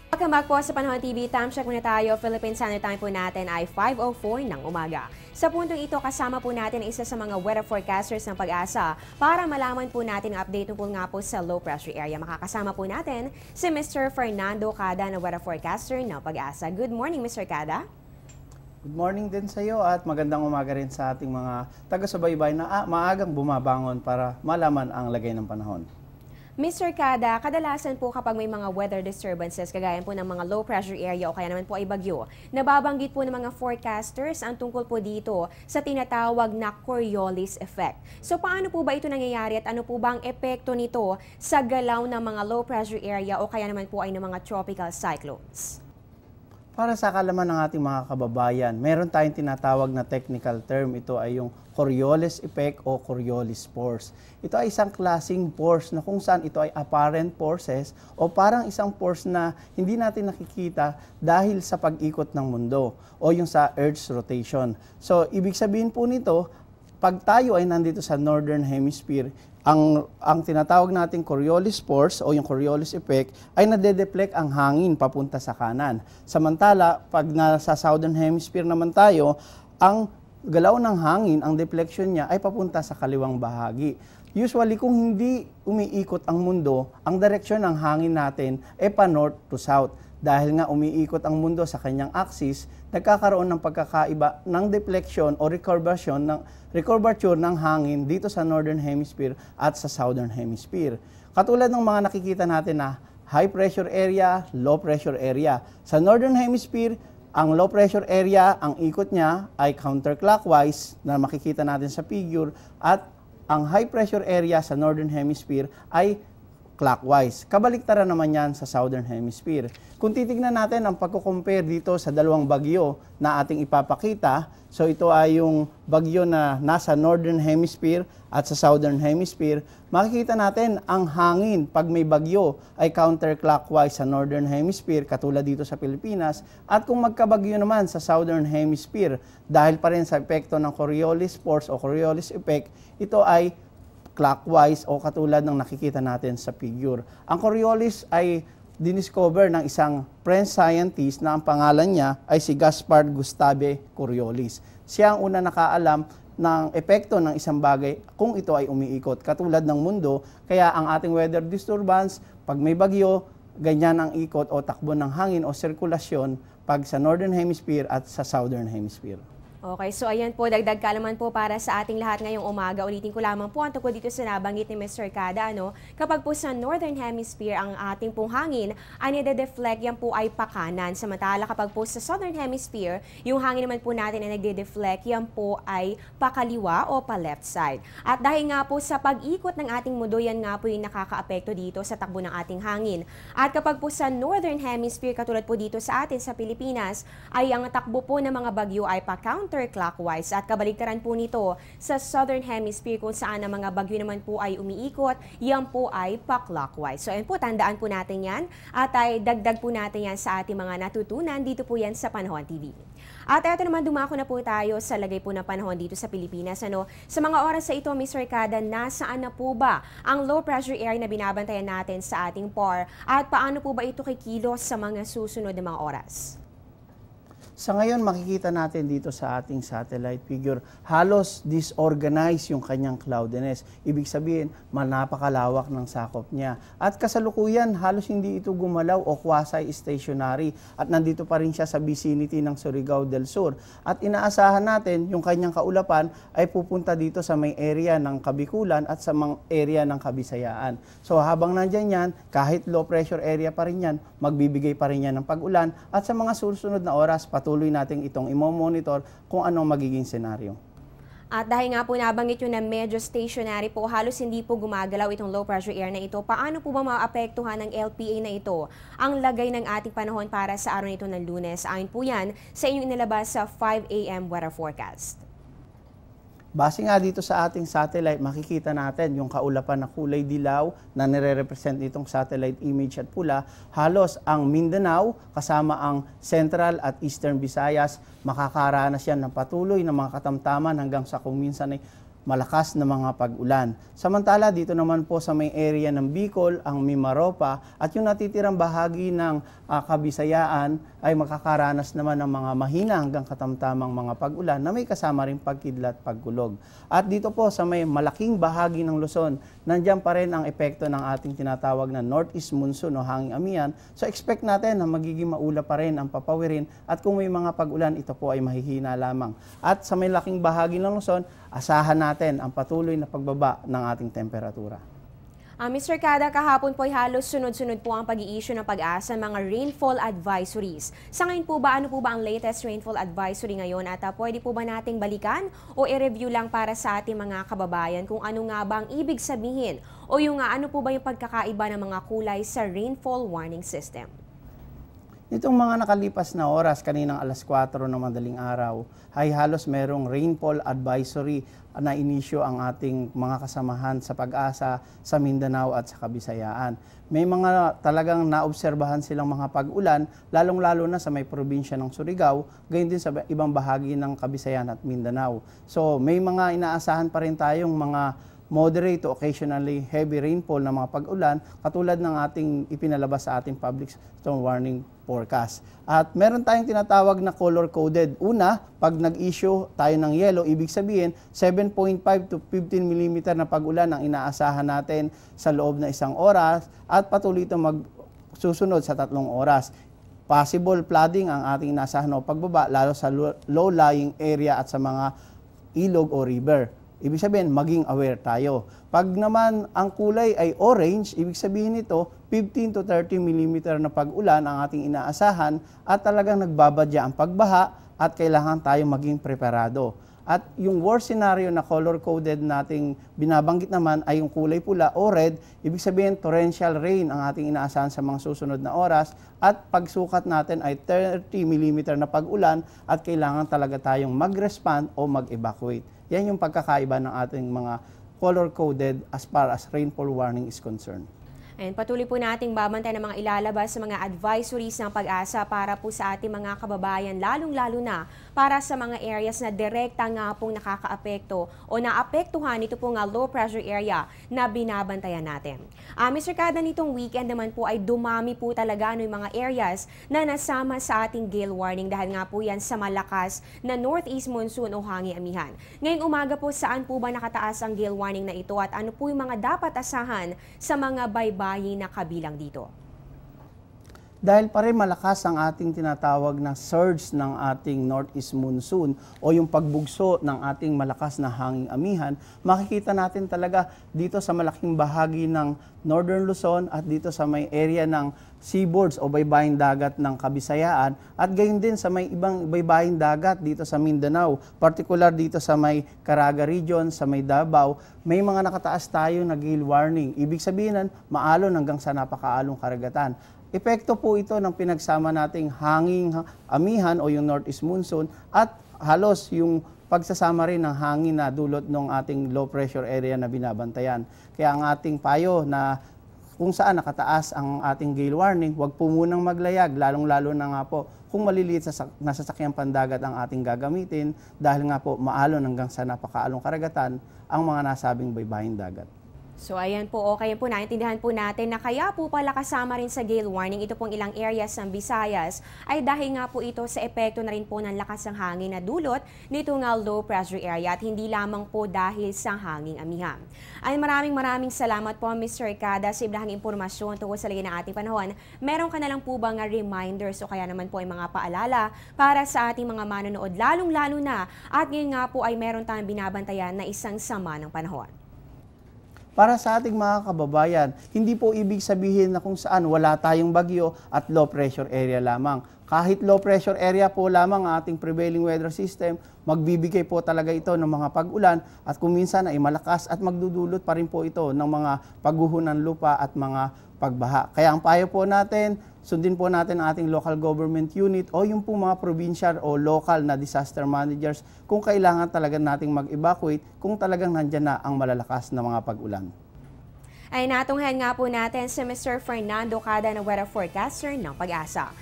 Welcome back po sa Panahon TV. Time check muna tayo. Philippine Standard Time po natin ay 5:04 ng umaga. Sa puntong ito, kasama po natin isa sa mga weather forecasters ng Pag-asa para malaman po natin ang update tungkol nga po sa low pressure area. Makakasama po natin si Mr. Fernando Cada na weather forecaster ng Pag-asa. Good morning, Mr. Cada. Good morning din sa iyo at magandang umaga rin sa ating mga taga-subaybay na maagang bumabangon para malaman ang lagay ng panahon. Mr. Cada, kadalasan po kapag may mga weather disturbances, kagaya po ng mga low pressure area o kaya naman po ay bagyo, nababanggit po ng mga forecasters ang tungkol po dito sa tinatawag na Coriolis effect. So paano po ba ito nangyayari at ano po ba ang epekto nito sa galaw ng mga low pressure area o kaya naman po ay ng mga tropical cyclones? Para sa kalaman ng ating mga kababayan, meron tayong tinatawag na technical term. Ito ay yung Coriolis effect o Coriolis force. Ito ay isang klaseng force na kung saan ito ay apparent forces o parang isang force na hindi natin nakikita dahil sa pag-ikot ng mundo o yung sa Earth's rotation. So, ibig sabihin po nito, pag tayo ay nandito sa Northern Hemisphere, ang tinatawag nating Coriolis force o yung Coriolis effect ay nade-deflect ang hangin papunta sa kanan. Samantala, pag nasa Southern Hemisphere naman tayo, ang galaw ng hangin, ang deflection niya ay papunta sa kaliwang bahagi. Usually, kung hindi umiikot ang mundo, ang direksyon ng hangin natin ay pa-north to south. Dahil nga umiikot ang mundo sa kanyang axis, nagkakaroon ng pagkakaiba ng deflection o recurvature ng hangin dito sa Northern Hemisphere at sa Southern Hemisphere. Katulad ng mga nakikita natin na high pressure area, low pressure area. Sa Northern Hemisphere, ang low pressure area, ang ikot niya ay counterclockwise na makikita natin sa figure at ang high pressure area sa Northern Hemisphere ay clockwise. Kabaliktaran naman yan sa Southern Hemisphere. Kung titignan natin ang pagko-compare dito sa dalawang bagyo na ating ipapakita, so ito ay yung bagyo na nasa Northern Hemisphere at sa Southern Hemisphere, makikita natin ang hangin pag may bagyo ay counterclockwise sa Northern Hemisphere, katulad dito sa Pilipinas, at kung magkabagyo naman sa Southern Hemisphere, dahil pa rin sa epekto ng Coriolis force o Coriolis effect, ito ay clockwise o katulad ng nakikita natin sa figure. Ang Coriolis ay diniscover ng isang French scientist na ang pangalan niya ay si Gaspard Gustave Coriolis. Siya ang una nakaalam ng epekto ng isang bagay kung ito ay umiikot, katulad ng mundo. Kaya ang ating weather disturbance, pag may bagyo, ganyan ang ikot o takbo ng hangin o sirkulasyon pag sa Northern Hemisphere at sa Southern Hemisphere. Okay, so ayan po, dagdag kaalaman po para sa ating lahat ngayong umaga. Ulitin ko lamang po ang tungkol dito sa nabanggit ni Mr. Cada, kapag po sa Northern Hemisphere ang ating pong hangin ay nade-deflect, yan po ay pakanan. Samantala kapag po sa Southern Hemisphere, yung hangin naman po natin ay nagde-deflect, yan po ay pakaliwa o pa-left side. At dahil nga po sa pag-ikot ng ating mundo, yan nga po yung nakaka-apekto dito sa takbo ng ating hangin. At kapag po sa Northern Hemisphere, katulad po dito sa atin sa Pilipinas, ay ang takbo po ng mga bagyo ay counterclockwise at kabaligtaran po nito sa Southern Hemisphere kung saan ang mga bagyo naman po ay umiikot, yan po ay pa-clockwise. So ayun po, tandaan po natin yan at ay dagdag po natin yan sa ating mga natutunan dito po yan sa Panahon TV. At eto naman, dumako na po tayo sa lagay po ng panahon dito sa Pilipinas. Sa mga oras sa ito, Mr. Cada, nasaan na po ba ang low pressure area na binabantayan natin sa ating PAR at paano po ba ito kikilos sa mga susunod na mga oras? Sa ngayon, makikita natin dito sa ating satellite figure, halos disorganized yung kanyang cloudiness. Ibig sabihin, napakalawak ng sakop niya. At kasalukuyan, halos hindi ito gumalaw o quasi-stationary. At nandito pa rin siya sa vicinity ng Surigao del Sur. At inaasahan natin, yung kanyang kaulapan ay pupunta dito sa may area ng Kabikulan at sa mga area ng Kabisayaan. So habang nandyan yan, kahit low pressure area pa rin yan, magbibigay pa rin yan ng pag-ulan. At sa mga susunod na oras, patuloy natin itong i-monitor kung anong magiging senaryo. At dahil nga po nabanggit yun na medyo stationary po, halos hindi po gumagalaw itong low pressure area na ito, paano po ba maapektuhan ng LPA na ito ang lagay ng ating panahon para sa araw nito ng Lunes? Ayon po yan sa inyong inilabas sa 5 a.m. weather forecast. Base nga dito sa ating satellite, makikita natin yung kaulapan na kulay dilaw na nire-represent itong satellite image at pula. Halos ang Mindanao kasama ang Central at Eastern Visayas, makakaranas yan ng patuloy na mga katamtaman hanggang sa kung minsan ay malakas na mga pag-ulan. Samantala, dito naman po sa may area ng Bicol, ang Mimaropa at yung natitirang bahagi ng Kabisayaan ay makakaranas naman ng mga mahina hanggang katamtamang mga pag-ulan na may kasama rin pagkidlat, pagkulog. At dito po sa may malaking bahagi ng Luzon, nandiyan pa rin ang epekto ng ating tinatawag na northeast monsoon o hanging amihan. So expect natin na magiging maula pa rin ang papawirin at kung may mga pag-ulan, ito po ay mahihina lamang. At sa may laking bahagi ng Luzon, asahan natin ang patuloy na pagbaba ng ating temperatura. Mr. Cada, kahapon po ay halos sunod-sunod po ang pag-i-issue ng Pag-asa mga rainfall advisories. Sa ngayon po ba, ano po ba ang latest rainfall advisory ngayon at pwede po ba nating balikan o i-review lang para sa ating mga kababayan kung ano nga ba ang ibig sabihin o yung ano po ba yung pagkakaiba ng mga kulay sa rainfall warning system? Itong mga nakalipas na oras, kaninang alas 4 ng madaling araw, ay halos merong rainfall advisory na inisyo ang ating mga kasamahan sa Pag-asa sa Mindanao at sa Kabisayaan. May mga talagang naobserbahan silang mga pag-ulan, lalong-lalo na sa may probinsya ng Surigao, gayon din sa ibang bahagi ng Kabisayaan at Mindanao. So may mga inaasahan pa rin tayong mga moderate to occasionally heavy rainfall na mga pag-ulan katulad ng ating ipinalabas sa ating public storm warning forecast. At meron tayong tinatawag na color-coded. Una, pag nag-issue tayo ng yellow, ibig sabihin 7.5 to 15 mm na pag-ulan ang inaasahan natin sa loob na 1 oras at patuloy ito magsusunod sa 3 oras. Possible flooding ang ating inaasahan o pagbaba lalo sa low-lying area at sa mga ilog o river. Ibig sabihin, maging aware tayo. Pag naman ang kulay ay orange, ibig sabihin nito, 15 to 30 mm na pag-ulan ang ating inaasahan at talagang nagbabadya ang pagbaha at kailangan tayo maging preparado. At yung worst scenario na color-coded nating binabanggit naman ay yung kulay pula o red, ibig sabihin torrential rain ang ating inaasahan sa mga susunod na oras at pagsukat natin ay 30 mm na pag-ulan at kailangan talaga tayong mag-respond o mag-evacuate. Yan yung pagkakaiba ng ating mga color-coded as far as rainfall warning is concerned. And patuloy po nating babantay ng mga ilalabas sa mga advisories ng Pag-asa para po sa ating mga kababayan, lalong-lalo na para sa mga areas na direkta nga pong nakakaapekto o naapektuhan ito po nga low pressure area na binabantayan natin. Mr. Cada, nitong weekend naman po ay dumami po talaga yung mga areas na nasama sa ating gale warning dahil nga po yan sa malakas na northeast monsoon o hanging amihan. Ngayong umaga po, saan po ba nakataas ang gale warning na ito at ano po yung mga dapat asahan sa mga baybayin na kabilang dito? Dahil pa rin malakas ang ating tinatawag na surge ng ating northeast monsoon o yung pagbugso ng ating malakas na hanging amihan, makikita natin talaga dito sa malaking bahagi ng Northern Luzon at dito sa may area ng seaboards o baybaying dagat ng Kabisayaan at gayon din sa may ibang baybaying dagat dito sa Mindanao, particular dito sa may Caraga region, sa may Davao, may mga nakataas tayo na gale warning. Ibig sabihin, maalon hanggang sa napakaalong karagatan. Epekto po ito ng pinagsama nating hanging amihan o yung northeast monsoon at halos yung pagsasama rin ng hangin na dulot ng ating low pressure area na binabantayan. Kaya ang ating payo na kung saan nakataas ang ating gale warning, huwag po munang maglayag, lalong-lalo na nga po kung maliliit sa nasasakyang pandagat ang ating gagamitin dahil nga po maalon hanggang sa napakaalong karagatan ang mga nasabing baybaying dagat. So ayan po, okay po, naintindihan po natin na kaya po pala kasama rin sa gale warning ito pong ilang areas ng Visayas ay dahil nga po ito sa epekto na rin po ng lakas ng hangin na dulot nito nga low pressure area at hindi lamang po dahil sa hanging amihan. Ay maraming salamat po Mr. Cada sa ibrahang impormasyon tungkol sa lagay ng ating panahon. Meron ka na lang po ba nga reminders o kaya naman po ay mga paalala para sa ating mga manonood lalong-lalo na at ngayon nga po ay meron tayong binabantayan na isang sama ng panahon? Para sa ating mga kababayan, hindi po ibig sabihin na kung saan wala tayong bagyo at low pressure area lamang. Kahit low pressure area po lamang ang ating prevailing weather system, magbibigay po talaga ito ng mga pag-ulan at kung minsan ay malakas at magdudulot pa rin po ito ng mga pagguho ng lupa at mga pagbaha. Kaya ang payo po natin, sundin po natin ang ating local government unit o yung po mga provincial o local na disaster managers kung kailangan talaga nating mag-evacuate kung talagang nandyan na ang malalakas na mga pag-ulan. Ay natunghan nga po natin si Mr. Fernando Cada na weather forecaster ng Pag-asa.